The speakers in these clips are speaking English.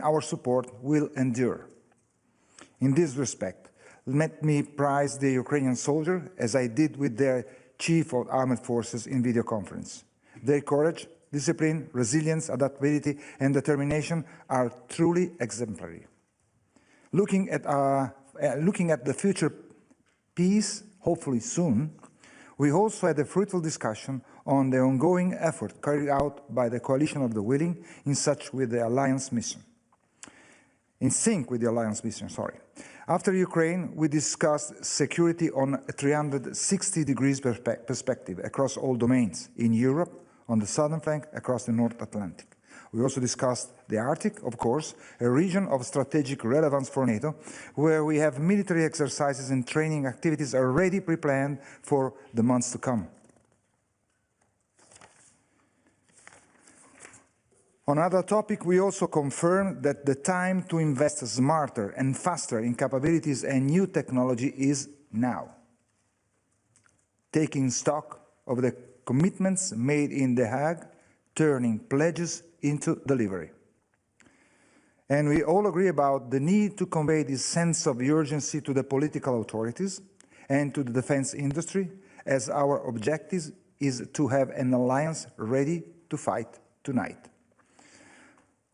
our support will endure. In this respect, let me praise the Ukrainian soldier, as I did with their Chief of Armed Forces in video conference. Their courage, discipline, resilience, adaptability, and determination are truly exemplary. Looking at the future peace, hopefully soon, we also had a fruitful discussion on the ongoing effort carried out by the Coalition of the Willing in sync with the Alliance mission. After Ukraine, we discussed security on a 360 degrees perspective across all domains, in Europe, on the southern flank, across the North Atlantic. We also discussed the Arctic, of course, a region of strategic relevance for NATO, where we have military exercises and training activities already pre-planned for the months to come. On another topic, we also confirmed that the time to invest smarter and faster in capabilities and new technology is now. Taking stock of the commitments made in The Hague, turning pledges into delivery. And we all agree about the need to convey this sense of urgency to the political authorities and to the defense industry, as our objective is to have an alliance ready to fight tonight.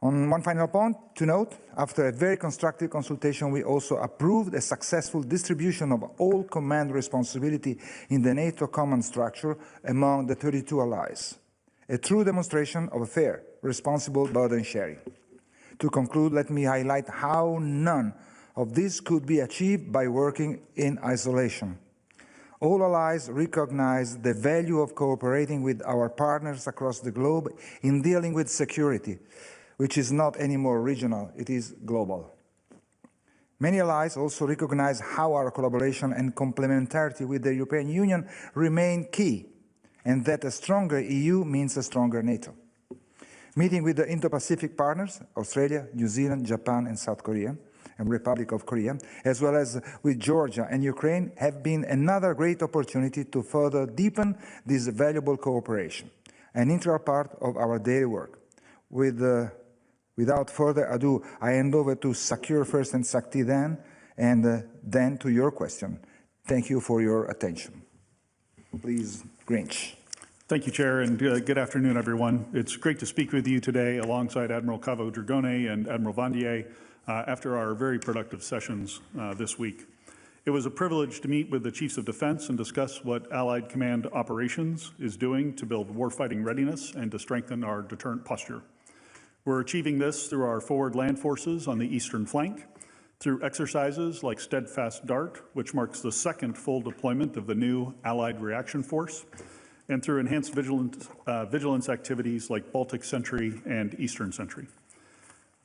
On one final point to note, after a very constructive consultation, we also approved a successful distribution of all command responsibility in the NATO command structure among the 32 allies, a true demonstration of a fair, responsible burden sharing. To conclude, let me highlight how none of this could be achieved by working in isolation. All allies recognize the value of cooperating with our partners across the globe in dealing with security, which is not anymore regional, it is global. Many allies also recognize how our collaboration and complementarity with the European Union remain key, and that a stronger EU means a stronger NATO. Meeting with the Indo-Pacific partners, Australia, New Zealand, Japan, and South Korea, and Republic of Korea, as well as with Georgia and Ukraine, have been another great opportunity to further deepen this valuable cooperation, an integral part of our daily work. Without further ado, I hand over to SACEUR first and SACT then, and then to your question. Thank you for your attention. Please, Grinch. Thank you, Chair, and good afternoon, everyone. It's great to speak with you today alongside Admiral Cavo Dragone and Admiral Vandier after our very productive sessions this week. It was a privilege to meet with the Chiefs of Defense and discuss what Allied Command Operations is doing to build warfighting readiness and to strengthen our deterrent posture. We're achieving this through our forward land forces on the eastern flank, through exercises like Steadfast Dart, which marks the second full deployment of the new Allied Reaction Force, and through enhanced vigilance activities like Baltic Sentry and Eastern Sentry.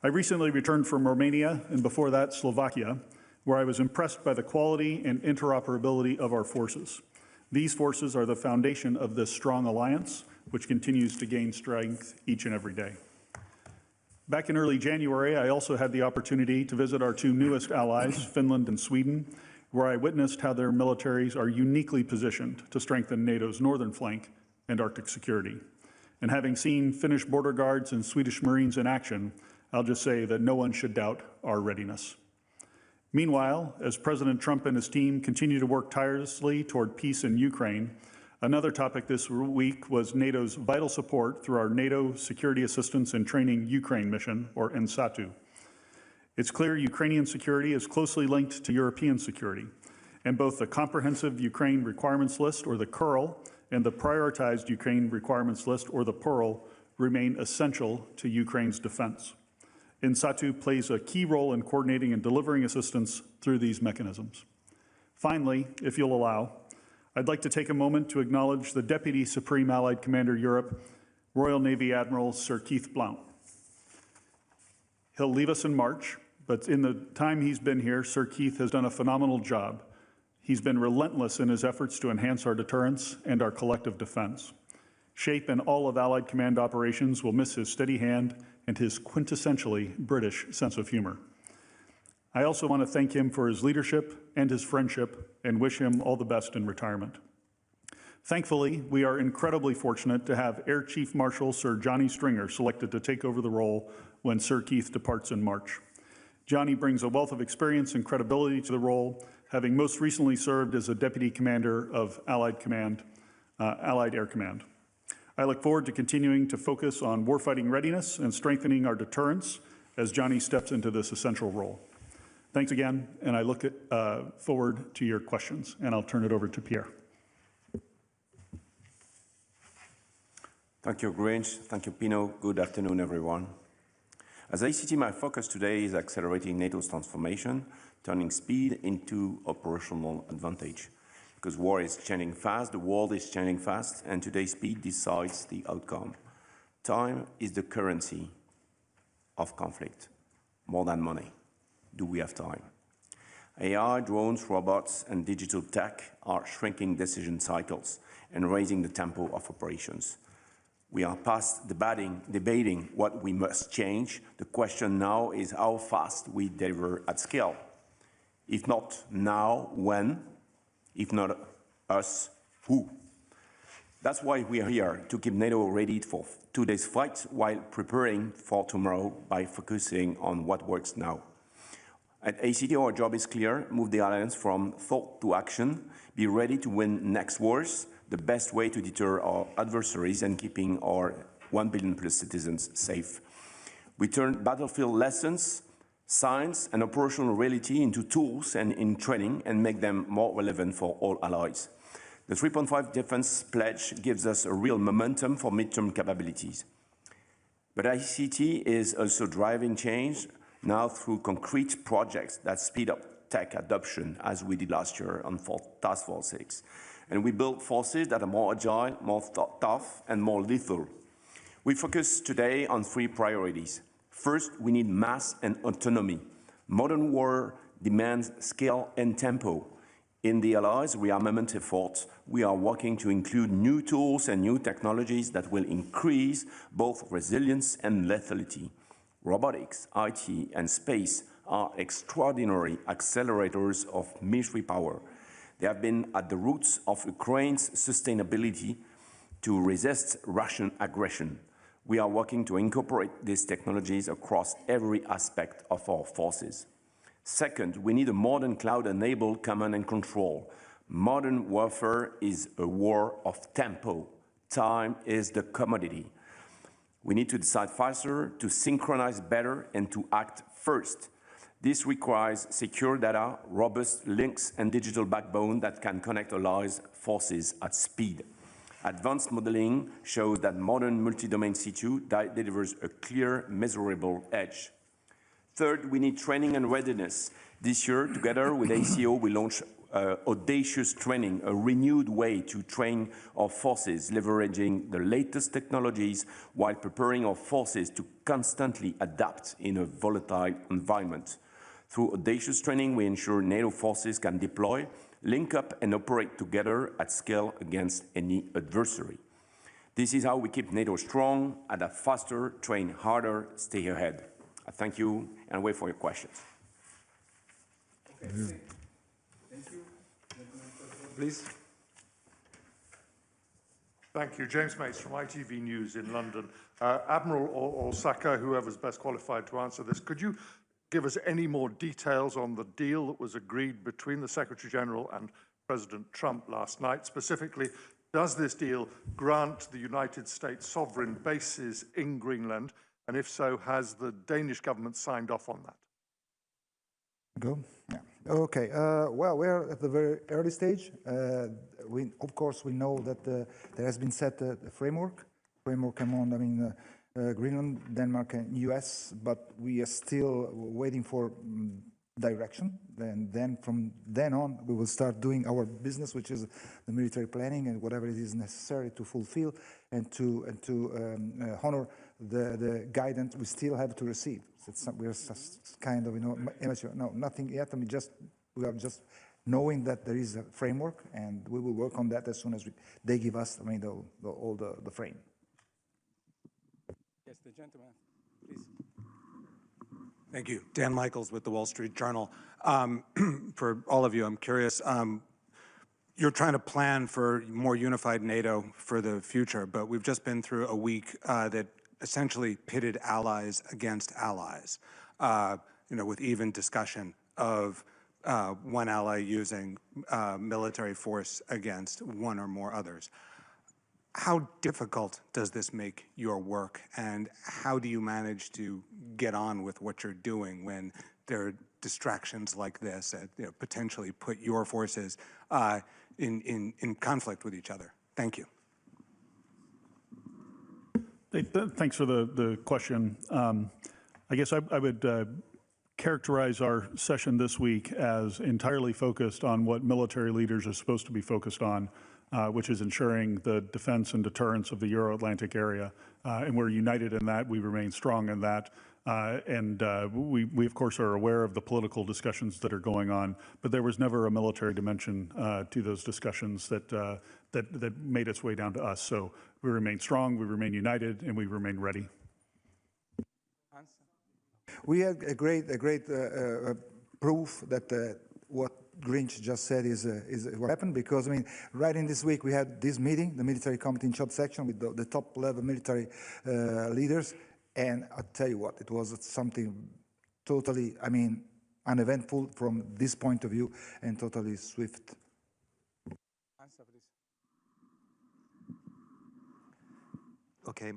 I recently returned from Romania and before that Slovakia, where I was impressed by the quality and interoperability of our forces. These forces are the foundation of this strong alliance, which continues to gain strength each and every day. Back in early January, I also had the opportunity to visit our two newest allies, Finland and Sweden, where I witnessed how their militaries are uniquely positioned to strengthen NATO's northern flank and Arctic security. And having seen Finnish border guards and Swedish Marines in action, I'll just say that no one should doubt our readiness. Meanwhile, as President Trump and his team continue to work tirelessly toward peace in Ukraine, another topic this week was NATO's vital support through our NATO Security Assistance and Training Ukraine mission, or NSATU. It's clear Ukrainian security is closely linked to European security, and both the Comprehensive Ukraine Requirements List, or the CURL, and the Prioritized Ukraine Requirements List, or the PURL, remain essential to Ukraine's defense. NSATU plays a key role in coordinating and delivering assistance through these mechanisms. Finally, if you'll allow, I'd like to take a moment to acknowledge the Deputy Supreme Allied Commander Europe, Royal Navy Admiral Sir Keith Blount. He'll leave us in March, but in the time he's been here, Sir Keith has done a phenomenal job. He's been relentless in his efforts to enhance our deterrence and our collective defense. SHAPE and all of Allied Command Operations will miss his steady hand and his quintessentially British sense of humor. I also want to thank him for his leadership and his friendship and wish him all the best in retirement. Thankfully, we are incredibly fortunate to have Air Chief Marshal Sir Johnny Stringer selected to take over the role when Sir Keith departs in March. Johnny brings a wealth of experience and credibility to the role, having most recently served as a Deputy Commander of Allied Air Command. I look forward to continuing to focus on warfighting readiness and strengthening our deterrence as Johnny steps into this essential role. Thanks again, and I look forward to your questions, and I'll turn it over to Pierre. Thank you, Grinch. Thank you, Pino. Good afternoon, everyone. As ACT, my focus today is accelerating NATO's transformation, turning speed into operational advantage. Because war is changing fast, the world is changing fast, and today's speed decides the outcome. Time is the currency of conflict, more than money. Do we have time? AI, drones, robots, and digital tech are shrinking decision cycles and raising the tempo of operations. We are past debating what we must change. The question now is how fast we deliver at scale. If not now, when? If not us, who? That's why we are here, to keep NATO ready for today's fight while preparing for tomorrow by focusing on what works now. At ACT, our job is clear: move the alliance from thought to action, be ready to win next wars, the best way to deter our adversaries and keeping our 1 billion plus citizens safe. We turn battlefield lessons, science, and operational reality into tools and in training and make them more relevant for all allies. The 3.5 defense pledge gives us a real momentum for midterm capabilities. But ICT is also driving change now through concrete projects that speed up tech adoption, as we did last year on Task Force 6. And we build forces that are more agile, more tough, and more lethal. We focus today on 3 priorities. First, we need mass and autonomy. Modern war demands scale and tempo. In the Allies rearmament effort, we are working to include new tools and new technologies that will increase both resilience and lethality. Robotics, IT, and space are extraordinary accelerators of military power. They have been at the roots of Ukraine's sustainability to resist Russian aggression. We are working to incorporate these technologies across every aspect of our forces. Second, we need a modern cloud-enabled command and control. Modern warfare is a war of tempo. Time is the commodity. We need to decide faster, to synchronize better, and to act first. This requires secure data, robust links, and digital backbone that can connect allies' forces at speed. Advanced modeling shows that modern multi-domain C2 delivers a clear, measurable edge. Third, we need training and readiness. This year, together with ACO, we launched audacious training, a renewed way to train our forces, leveraging the latest technologies while preparing our forces to constantly adapt in a volatile environment. Through audacious training, we ensure NATO forces can deploy, link up, and operate together at scale against any adversary. This is how we keep NATO strong, adapt faster, train harder, stay ahead. I thank you and wait for your questions. Okay. Thank you. Please. Thank you. James Mates from ITV News in London. Admiral or SACEUR, whoever's best qualified to answer this, could you give us any more details on the deal that was agreed between the Secretary-General and President Trump last night? Specifically, does this deal grant the United States sovereign bases in Greenland? And if so, has the Danish government signed off on that? Go? Yeah. Okay. Well, we're at the very early stage. Of course, we know that there has been set a framework among, Greenland, Denmark, and US, but we are still waiting for direction. And then from then on, we will start doing our business, which is the military planning and whatever it is necessary to fulfill and to honor the guidance we still have to receive. We are just kind of, immature. No, nothing yet. We are just knowing that there is a framework, and we will work on that as soon as they give us, all the frame. Yes, the gentleman, please. Thank you. Dan Michaels with the Wall Street Journal. For all of you, I'm curious, you're trying to plan for more unified NATO for the future, but we've just been through a week that essentially pitted allies against allies, with even discussion of one ally using military force against one or more others. How difficult does this make your work, and how do you manage to get on with what you're doing when there are distractions like this that potentially put your forces in conflict with each other? Thank you. Thanks for the question. I guess I would characterize our session this week as entirely focused on what military leaders are supposed to be focused on, which is ensuring the defense and deterrence of the Euro-Atlantic area. And we're united in that. We remain strong in that. We of course, are aware of the political discussions that are going on, but there was never a military dimension to those discussions that made its way down to us. So we remain strong, we remain united, and we remain ready. We had a great proof that what Grinch just said is what happened, because I mean, right in this week we had this meeting, the military committee in short section with the top level military leaders, and I'll tell you what, it was something totally, I mean, uneventful from this point of view and totally swift. Okay.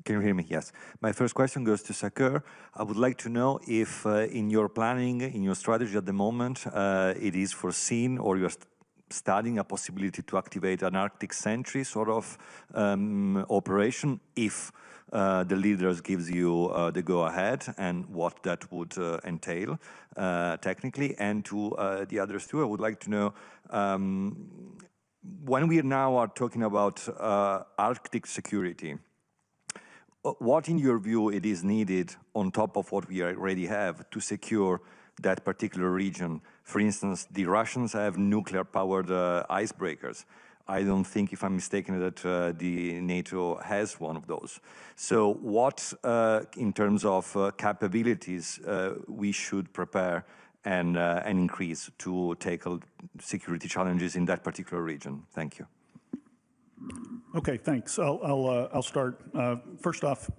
Can you hear me? Yes. My first question goes to SACEUR. I would like to know if in your planning, in your strategy at the moment, it is foreseen or you're studying a possibility to activate an Arctic Sentry sort of operation if the leaders gives you the go-ahead, and what that would entail technically. And to the others too, I would like to know, when we now are talking about Arctic security, what, in your view, it is needed on top of what we already have to secure that particular region? For instance, the Russians have nuclear-powered icebreakers. I don't think, if I'm mistaken, that the NATO has one of those. So what, in terms of capabilities, we should prepare and increase to tackle security challenges in that particular region? Thank you. Okay, thanks. I'll start. First off,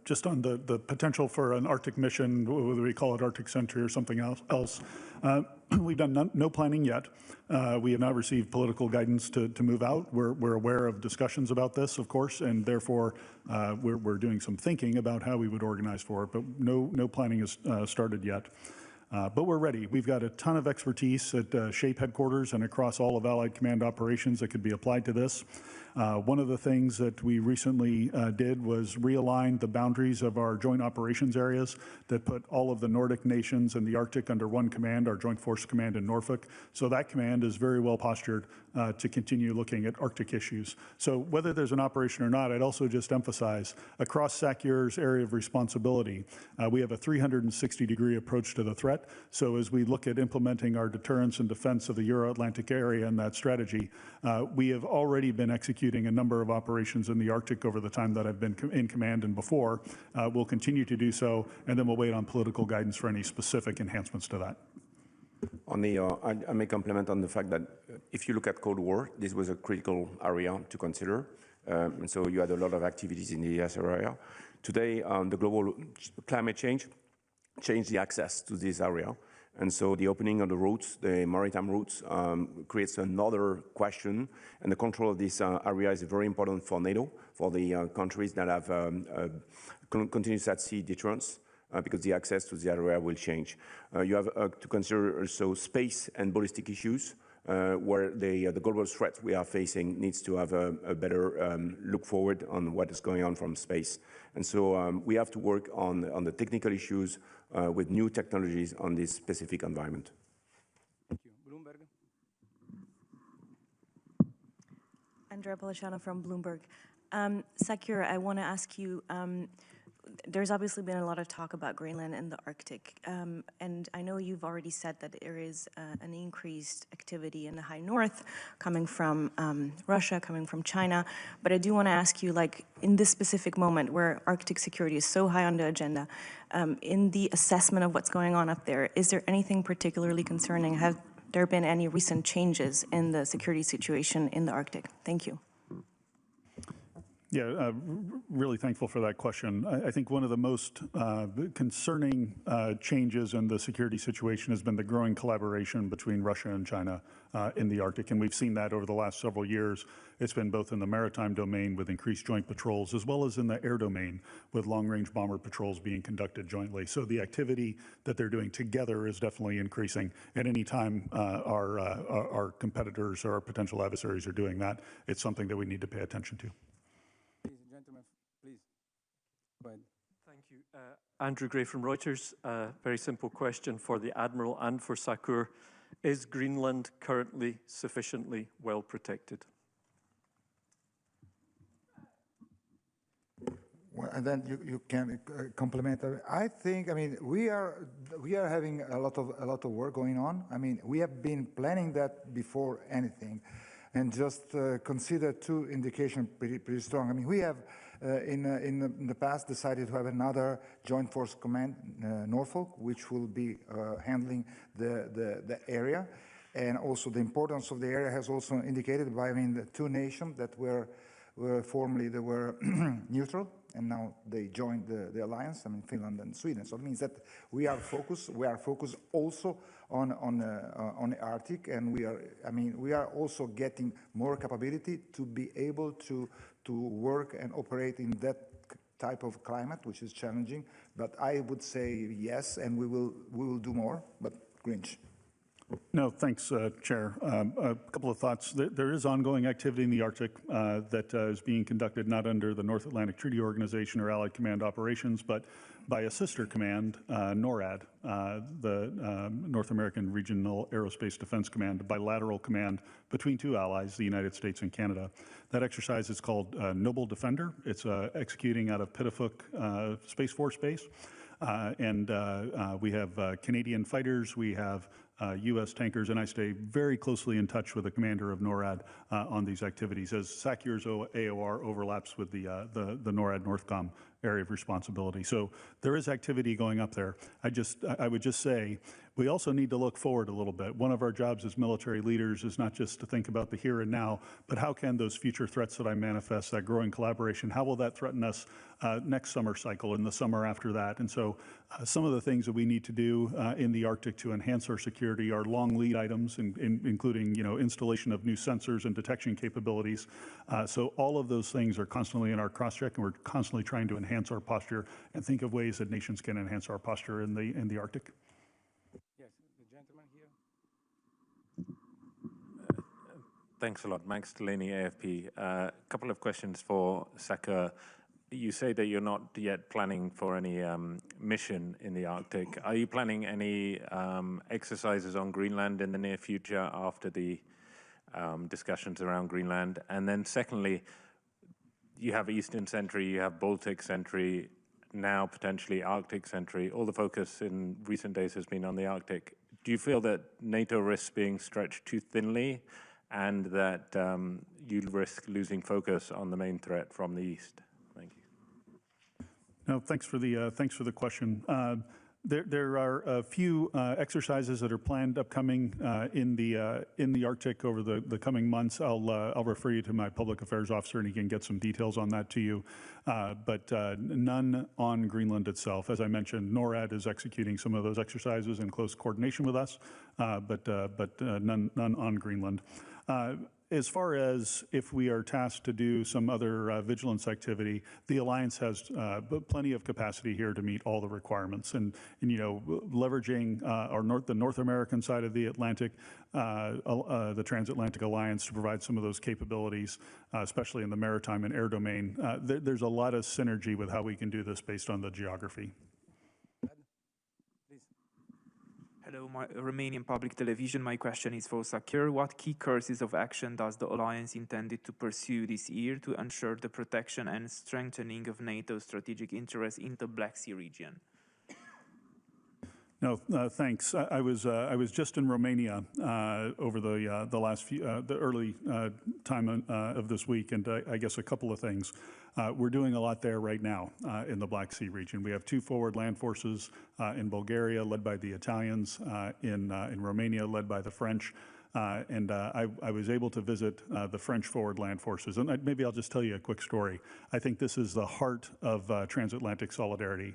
just on the potential for an Arctic mission, whether we call it Arctic Sentry or something else. We've done no planning yet. We have not received political guidance to move out. We're aware of discussions about this, of course, and therefore we're doing some thinking about how we would organize for it, but no planning has started yet. But we're ready. We've got a ton of expertise at SHAPE headquarters and across all of Allied Command operations that could be applied to this. One of the things that we recently did was realign the boundaries of our joint operations areas that put all of the Nordic nations and the Arctic under one command, our Joint Force Command in Norfolk. So that command is very well postured to continue looking at Arctic issues. So whether there's an operation or not, I'd also just emphasize, across SACEUR's area of responsibility, we have a 360-degree approach to the threat. So as we look at implementing our deterrence and defense of the Euro-Atlantic area and that strategy, we have already been executing a number of operations in the Arctic over the time that I've been in command and before. We'll continue to do so, and then we'll wait on political guidance for any specific enhancements to that. On the, I may compliment on the fact that if you look at Cold War, this was a critical area to consider. And so you had a lot of activities in the ES area. Today, the global climate change changed the access to this area. And so the opening of the routes, the maritime routes, creates another question. And the control of this area is very important for NATO, for the countries that have continuous at-sea deterrence, because the access to the area will change. You have to consider also space and ballistic issues, where the global threat we are facing needs to have a better look forward on what is going on from space. And so we have to work on the technical issues with new technologies on this specific environment. Thank you. Bloomberg. Andrea Policiano from Bloomberg. SACEUR, I want to ask you, there's obviously been a lot of talk about Greenland and the Arctic, and I know you've already said that there is an increased activity in the high north coming from Russia, coming from China, but I do want to ask you, like, in this specific moment where Arctic security is so high on the agenda, in the assessment of what's going on up there, is there anything particularly concerning? Have there been any recent changes in the security situation in the Arctic? Thank you. Yeah, really thankful for that question. I think one of the most concerning changes in the security situation has been the growing collaboration between Russia and China in the Arctic, and we've seen that over the last several years. It's been both in the maritime domain with increased joint patrols, as well as in the air domain with long-range bomber patrols being conducted jointly. So the activity that they're doing together is definitely increasing. At any time our competitors or our potential adversaries are doing that, it's something that we need to pay attention to. Gentlemen, please. Go ahead. Thank you. Andrew Gray from Reuters. Very simple question for the Admiral and for SACEUR. Is Greenland currently sufficiently well protected? Well, and then you can complement. I think, I mean, we are having a lot of work going on. I mean, we have been planning that before anything, and just consider two indications pretty strong. I mean, we have in the past decided to have another Joint Force Command, Norfolk, which will be handling the area, and also the importance of the area has also indicated by, I mean, the two nations that were formerly they were neutral, and now they joined the alliance. I mean, Finland and Sweden. So it means that we are focused. We are focused also on the Arctic, and we are also getting more capability to be able to work and operate in that type of climate, which is challenging. But I would say yes, and we will do more. But Grinch. No, thanks, Chair. A couple of thoughts. There is ongoing activity in the Arctic that is being conducted not under the North Atlantic Treaty Organization or Allied Command Operations, but by a sister command, NORAD, the North American Regional Aerospace Defense Command, a bilateral command between two allies, the United States and Canada. That exercise is called Noble Defender. It's executing out of Pitofuk Space Force Base. And we have Canadian fighters, we have U.S. tankers, and I stay very closely in touch with the commander of NORAD on these activities, as SACEUR's AOR overlaps with the NORAD Northcom area of responsibility. So there is activity going up there. I would just say we also need to look forward a little bit. One of our jobs as military leaders is not just to think about the here and now, but how can those future threats that I manifest, that growing collaboration, how will that threaten us next summer cycle and the summer after that? And so some of the things that we need to do in the Arctic to enhance our security are long lead items, including installation of new sensors and detection capabilities. So all of those things are constantly in our cross-check, and we're constantly trying to enhance our posture and think of ways that nations can enhance our posture in the Arctic. Yes, the gentleman here. Thanks a lot. Max Delaney, AFP. A couple of questions for SACEUR. You say that you're not yet planning for any mission in the Arctic. Are you planning any exercises on Greenland in the near future after the discussions around Greenland? And then secondly, you have Eastern Sentry, you have Baltic Sentry, now potentially Arctic Sentry. All the focus in recent days has been on the Arctic. Do you feel that NATO risks being stretched too thinly, and that you risk losing focus on the main threat from the East? Thank you. No, thanks for the question. There are a few exercises that are planned upcoming in the Arctic over the coming months. I'll refer you to my public affairs officer, and he can get some details on that to you. But none on Greenland itself. As I mentioned, NORAD is executing some of those exercises in close coordination with us, but none on Greenland. As far as if we are tasked to do some other vigilance activity, the Alliance has plenty of capacity here to meet all the requirements. And leveraging the North American side of the Atlantic, the Transatlantic Alliance, to provide some of those capabilities, especially in the maritime and air domain. There's a lot of synergy with how we can do this based on the geography. Hello, Romanian Public Television. My question is for SACEUR. What key courses of action does the Alliance intend to pursue this year to ensure the protection and strengthening of NATO's strategic interests in the Black Sea region? No, thanks. I was just in Romania over the last few, the early time of this week, and I guess a couple of things. We're doing a lot there right now in the Black Sea region. We have 2 forward land forces in Bulgaria, led by the Italians, in Romania, led by the French. I was able to visit the French Forward Land Forces. And maybe I'll just tell you a quick story. I think this is the heart of transatlantic solidarity.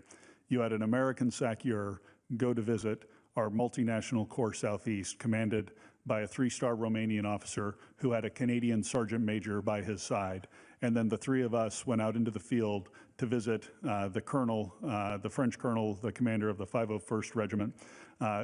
You had an American SACEUR go to visit our multinational Corps Southeast, commanded by a 3-star Romanian officer who had a Canadian sergeant major by his side. And then the three of us went out into the field to visit the colonel, the French colonel, the commander of the 501st Regiment,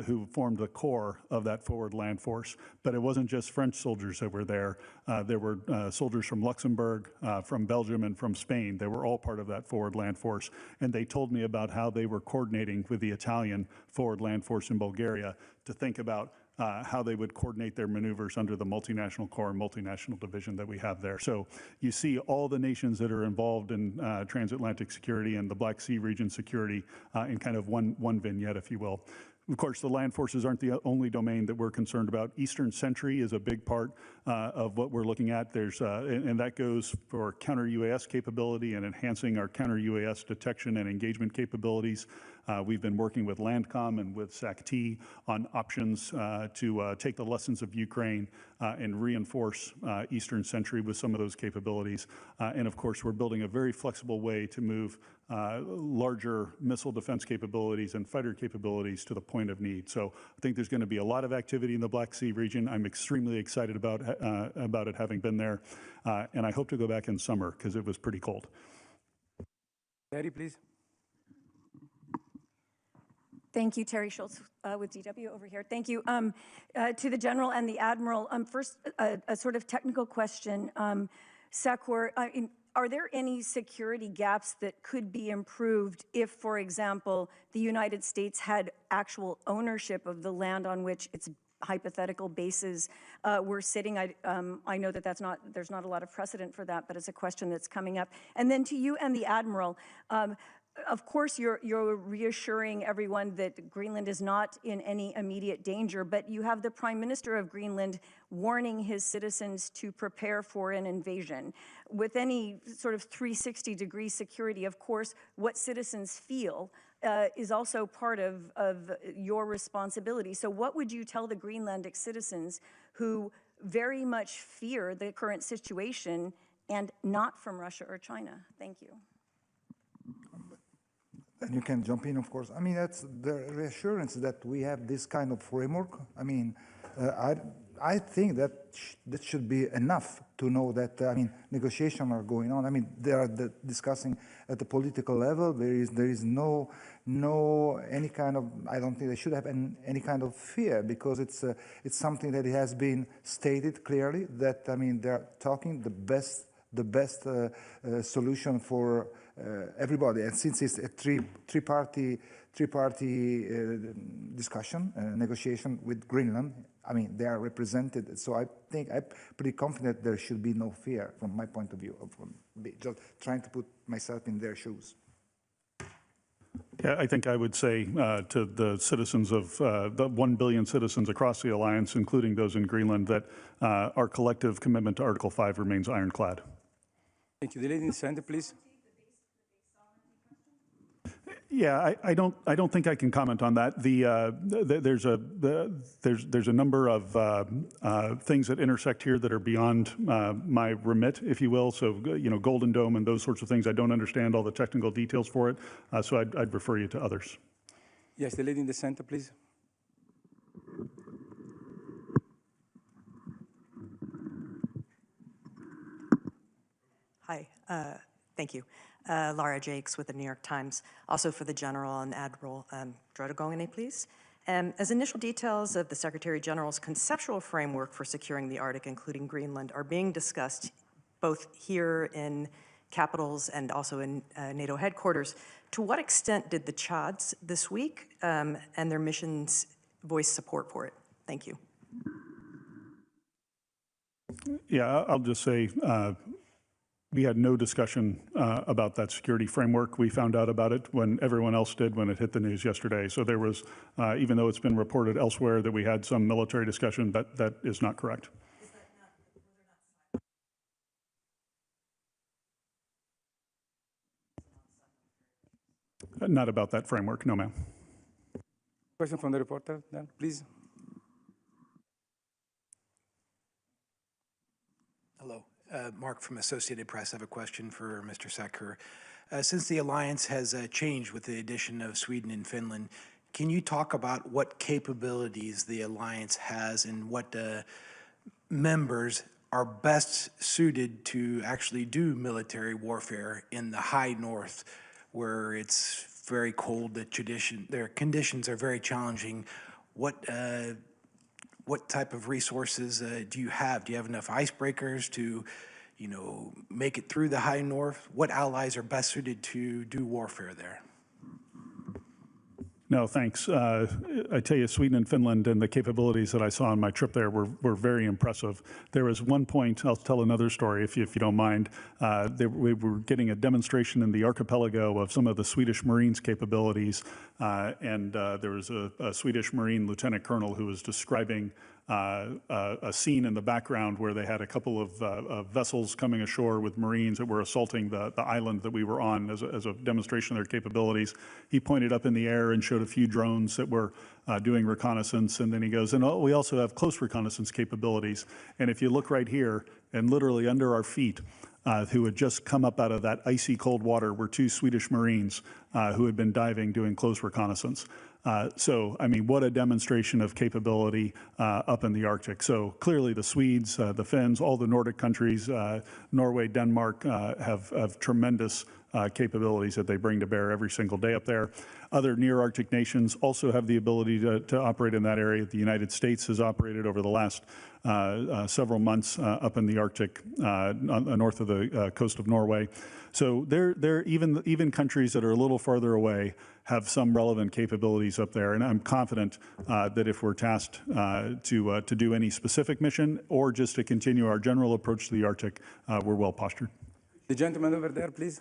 who formed the core of that forward land force. But it wasn't just French soldiers that were there. There were soldiers from Luxembourg, from Belgium, and from Spain. They were all part of that forward land force. And they told me about how they were coordinating with the Italian forward land force in Bulgaria to think about how they would coordinate their maneuvers under the multinational corps and multinational division that we have there. So you see all the nations that are involved in transatlantic security and the Black Sea region security in kind of one vignette, if you will. Of course, the land forces aren't the only domain that we're concerned about. Eastern Sentry is a big part of what we're looking at. There's, and that goes for counter-UAS capability and enhancing our counter-UAS detection and engagement capabilities. We've been working with Landcom and with SACT on options to take the lessons of Ukraine and reinforce Eastern Sentry with some of those capabilities. And of course, we're building a very flexible way to move larger missile defense capabilities and fighter capabilities to the point of need. So I think there's going to be a lot of activity in the Black Sea region. I'm extremely excited about it having been there. And I hope to go back in summer because it was pretty cold. Terry, please. Thank you, Terry Schultz with DW over here. Thank you. To the General and the Admiral, first, a sort of technical question. SACEUR, are there any security gaps that could be improved if, for example, the United States had actual ownership of the land on which its hypothetical bases were sitting? I know that there's not a lot of precedent for that, but it's a question that's coming up. And then to you and the Admiral, of course, you're reassuring everyone that Greenland is not in any immediate danger, but you have the Prime Minister of Greenland warning his citizens to prepare for an invasion. With any sort of 360-degree security, of course, what citizens feel is also part of your responsibility. So what would you tell the Greenlandic citizens who very much fear the current situation and not from Russia or China? Thank you. And you can jump in, of course. I mean, that's the reassurance that we have this kind of framework. I mean, I think that that should be enough to know that, I mean, negotiations are going on. I mean, they are discussing at the political level. There is no any kind of, I don't think they should have any kind of fear, because it's something that has been stated clearly that, I mean, they're talking the best solution for everybody. And since it's a three-party discussion, negotiation with Greenland, I mean, they are represented. So I think I'm pretty confident there should be no fear from my point of view, from just trying to put myself in their shoes. Yeah, I think I would say to the citizens of the 1 billion citizens across the alliance, including those in Greenland, that our collective commitment to Article 5 remains ironclad. Thank you. The lady in the center, please. Yeah, I don't think I can comment on that. There's a number of things that intersect here that are beyond my remit, if you will. So, you know, Golden Dome and those sorts of things, I don't understand all the technical details for it. So I'd refer you to others. Yes, the lady in the center, please. Hi, thank you. Laura Jakes with the New York Times, also for the General and Admiral Dragone, please. As initial details of the Secretary General's conceptual framework for securing the Arctic, including Greenland, are being discussed both here in capitals and also in NATO headquarters, to what extent did the Chads this week and their missions voice support for it? Thank you. Yeah, I'll just say, we had no discussion about that security framework. We found out about it when everyone else did when it hit the news yesterday. So there was, even though it's been reported elsewhere that we had some military discussion, that is not correct. Is that not, Not about that framework, no, ma'am. Question from the reporter, then, please. Mark from Associated Press. I have a question for Mr. SACEUR. Since the alliance has changed with the addition of Sweden and Finland, can you talk about what capabilities the alliance has and what members are best suited to actually do military warfare in the high north, where it's very cold, their conditions are very challenging? What type of resources do you have? Do you have enough icebreakers to, make it through the high north? What allies are best suited to do warfare there? No, thanks. I tell you, Sweden and Finland and the capabilities that I saw on my trip there were very impressive. There was one point, I'll tell another story if you don't mind. We were getting a demonstration in the archipelago of some of the Swedish Marines' capabilities, and there was a Swedish Marine lieutenant colonel who was describing a scene in the background where they had a couple of vessels coming ashore with Marines that were assaulting the island that we were on as a demonstration of their capabilities. He pointed up in the air and showed a few drones that were doing reconnaissance, and then he goes, and we also have close reconnaissance capabilities. And if you look right here, and literally under our feet, who had just come up out of that icy cold water were two Swedish Marines who had been diving doing close reconnaissance. So, I mean, what a demonstration of capability up in the Arctic. So clearly the Swedes, the Finns, all the Nordic countries, Norway, Denmark have tremendous capabilities that they bring to bear every single day up there. Other near Arctic nations also have the ability to operate in that area. The United States has operated over the last several months up in the Arctic, north of the coast of Norway. So even countries that are a little farther away have some relevant capabilities up there, and I'm confident that if we're tasked to do any specific mission or just to continue our general approach to the Arctic, we're well postured. The gentleman over there, please.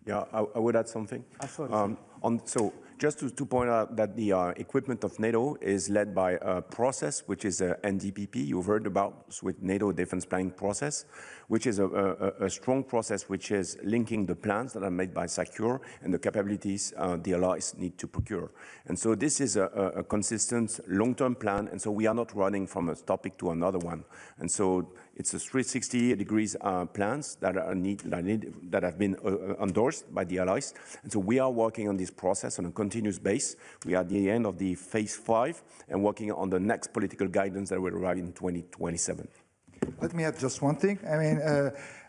Yeah, I would add something. Sorry. So just to point out that the equipment of NATO is led by a process, which is a NDPP, you've heard about, with NATO Defense Planning Process, which is a strong process which is linking the plans that are made by SACEUR and the capabilities the allies need to procure. And so this is a consistent long-term plan, and so we are not running from a topic to another one. And so it's a 360 degrees plans that have been endorsed by the allies. And so we are working on this process on a continuous basis. We are at the end of the phase 5 and working on the next political guidance that will arrive in 2027. Let me add just one thing. I mean,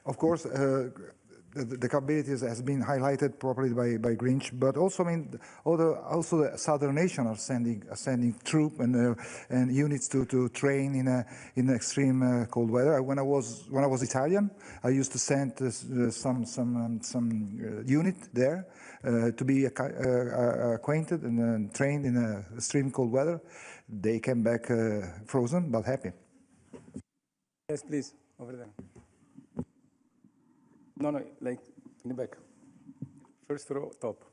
of course, the capabilities has been highlighted properly by Grinch, but also, I mean, also the southern nations are sending troops and units to train in extreme cold weather. When I was Italian, I used to send some unit there to be acquainted and trained in extreme cold weather. They came back frozen but happy. Yes, please, over there. No, like in the back. First row, top.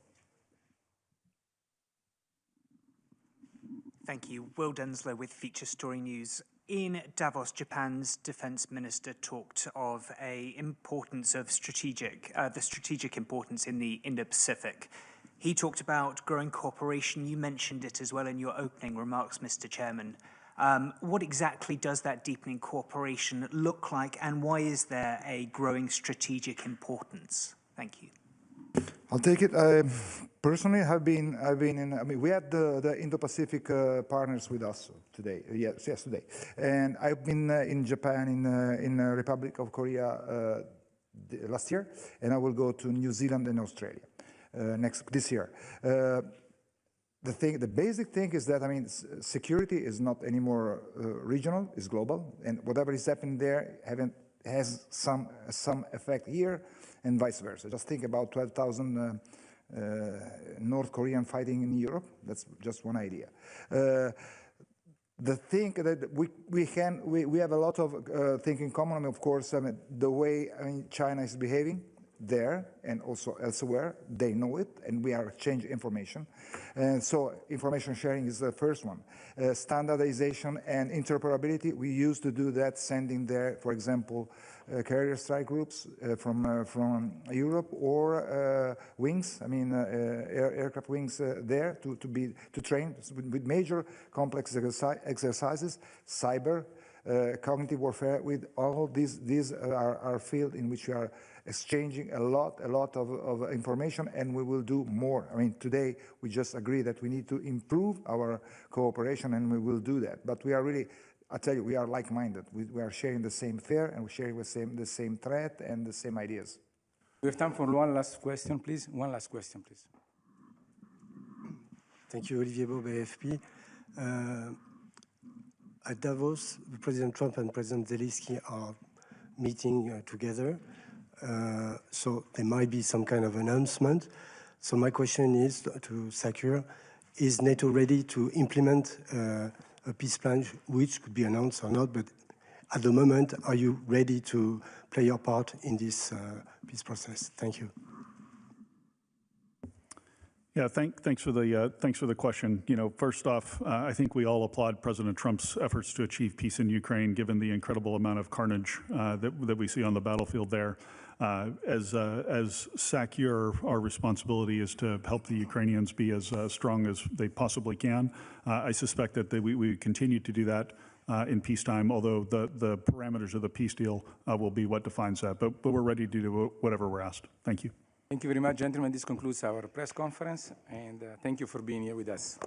Thank you. Will Denslow with Feature Story News. In Davos, Japan's defense minister talked of the strategic importance in the Indo-Pacific. He talked about growing cooperation. You mentioned it as well in your opening remarks, Mr. Chairman. What exactly does that deepening cooperation look like, and why is there a growing strategic importance? Thank you. I'll take it. Personally, I've been in. I mean, we had the Indo-Pacific partners with us today. Yesterday, and I've been in Japan, in Republic of Korea last year, and I will go to New Zealand and Australia this year. The basic thing is that, I mean, security is not anymore regional, it's global, and whatever is happening there has some effect here and vice versa. Just think about 12,000 North Korean fighting in Europe. That's just one idea. The thing that we have a lot of things in common, of course. I mean, the way China is behaving there and also elsewhere, they know it, and we are exchanging information. And so information sharing is the first one. Standardization and interoperability, we used to do that, sending there, for example, carrier strike groups from Europe or wings, I mean aircraft wings there to train with major complex exercises, cyber, cognitive warfare, with all these are fields in which we are exchanging a lot of information, and we will do more. I mean, today we just agree that we need to improve our cooperation, and we will do that. But we are really, I tell you, we are like-minded. We are sharing the same fear, and we're sharing the same threat and the same ideas. We have time for one last question, please. One last question, please. Thank you, Olivier Bob, AFP. At Davos, President Trump and President Zelensky are meeting together. So there might be some kind of announcement. So my question is to SACEUR, is NATO ready to implement a peace plan, which could be announced or not, but at the moment, are you ready to play your part in this peace process? Thank you. Yeah, thanks for the question. You know, first off, I think we all applaud President Trump's efforts to achieve peace in Ukraine, given the incredible amount of carnage that we see on the battlefield there. As SACEUR, our responsibility is to help the Ukrainians be as strong as they possibly can. I suspect that we continue to do that in peacetime, although the parameters of the peace deal will be what defines that. But we're ready to do whatever we're asked. Thank you. Thank you very much, gentlemen. This concludes our press conference, and thank you for being here with us.